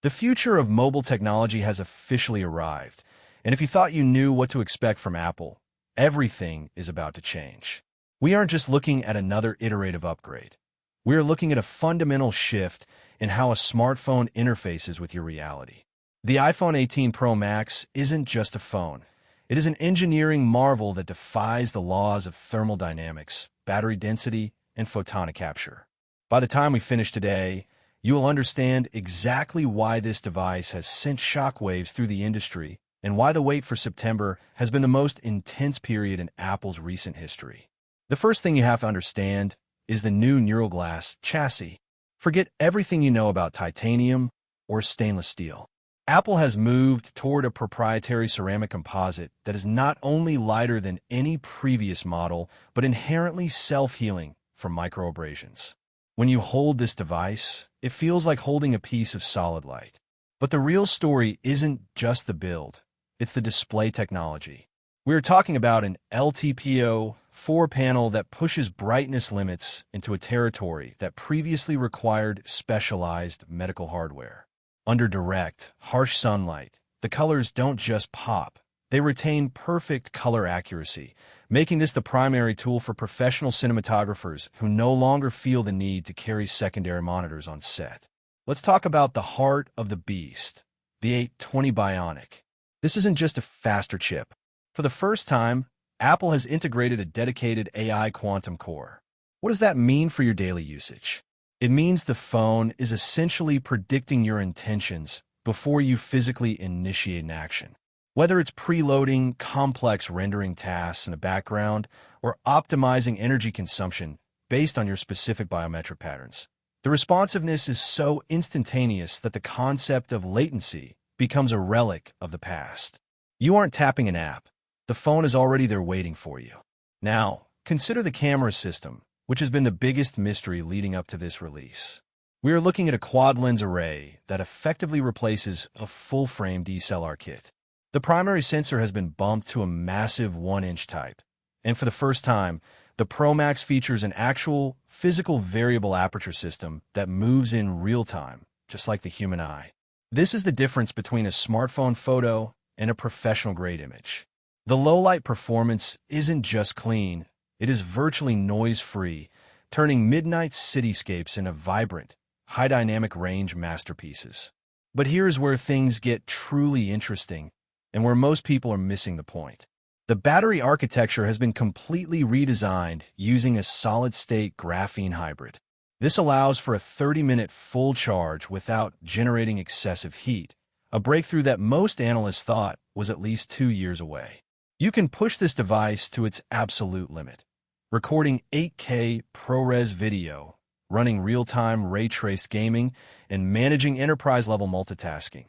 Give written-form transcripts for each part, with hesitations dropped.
The future of mobile technology has officially arrived, and if you thought you knew what to expect from Apple, everything is about to change. We aren't just looking at another iterative upgrade. We are looking at a fundamental shift in how a smartphone interfaces with your reality. The iPhone 18 Pro Max isn't just a phone. It is an engineering marvel that defies the laws of thermodynamics, battery density, and photonic capture. By the time we finish today, you will understand exactly why this device has sent shockwaves through the industry and why the wait for September has been the most intense period in Apple's recent history. The first thing you have to understand is the new Neural Glass chassis. Forget everything you know about titanium or stainless steel. Apple has moved toward a proprietary ceramic composite that is not only lighter than any previous model, but inherently self-healing from microabrasions. When you hold this device, it feels like holding a piece of solid light. But the real story isn't just the build, it's the display technology. We're talking about an LTPO 4-panel that pushes brightness limits into a territory that previously required specialized medical hardware. Under direct, harsh sunlight, the colors don't just pop, they retain perfect color accuracy, making this the primary tool for professional cinematographers who no longer feel the need to carry secondary monitors on set. Let's talk about the heart of the beast, the 820 Bionic. This isn't just a faster chip. For the first time, Apple has integrated a dedicated AI quantum core. What does that mean for your daily usage? It means the phone is essentially predicting your intentions before you physically initiate an action. Whether it's preloading complex rendering tasks in the background or optimizing energy consumption based on your specific biometric patterns, the responsiveness is so instantaneous that the concept of latency becomes a relic of the past. You aren't tapping an app. The phone is already there waiting for you. Now, consider the camera system, which has been the biggest mystery leading up to this release. We are looking at a quad-lens array that effectively replaces a full-frame DSLR kit. The primary sensor has been bumped to a massive 1-inch type, and for the first time, the Pro Max features an actual, physical variable aperture system that moves in real time, just like the human eye. This is the difference between a smartphone photo and a professional-grade image. The low-light performance isn't just clean, it is virtually noise-free, turning midnight cityscapes into vibrant, high-dynamic range masterpieces. But here's where things get truly interesting, and where most people are missing the point. The battery architecture has been completely redesigned using a solid-state graphene hybrid. This allows for a 30-minute full charge without generating excessive heat, a breakthrough that most analysts thought was at least 2 years away. You can push this device to its absolute limit, recording 8K ProRes video, running real-time ray-traced gaming, and managing enterprise-level multitasking,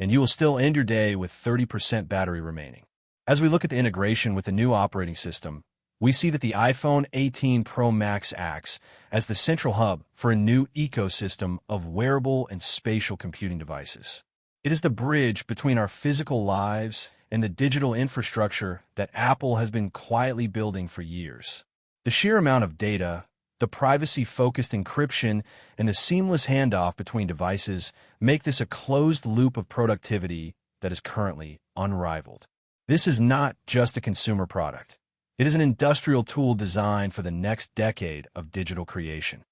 and you will still end your day with 30% battery remaining. As we look at the integration with the new operating system, we see that the iPhone 18 Pro Max acts as the central hub for a new ecosystem of wearable and spatial computing devices. It is the bridge between our physical lives and the digital infrastructure that Apple has been quietly building for years. The sheer amount of data, the privacy-focused encryption, and the seamless handoff between devices make this a closed loop of productivity that is currently unrivaled. This is not just a consumer product. It is an industrial tool designed for the next decade of digital creation.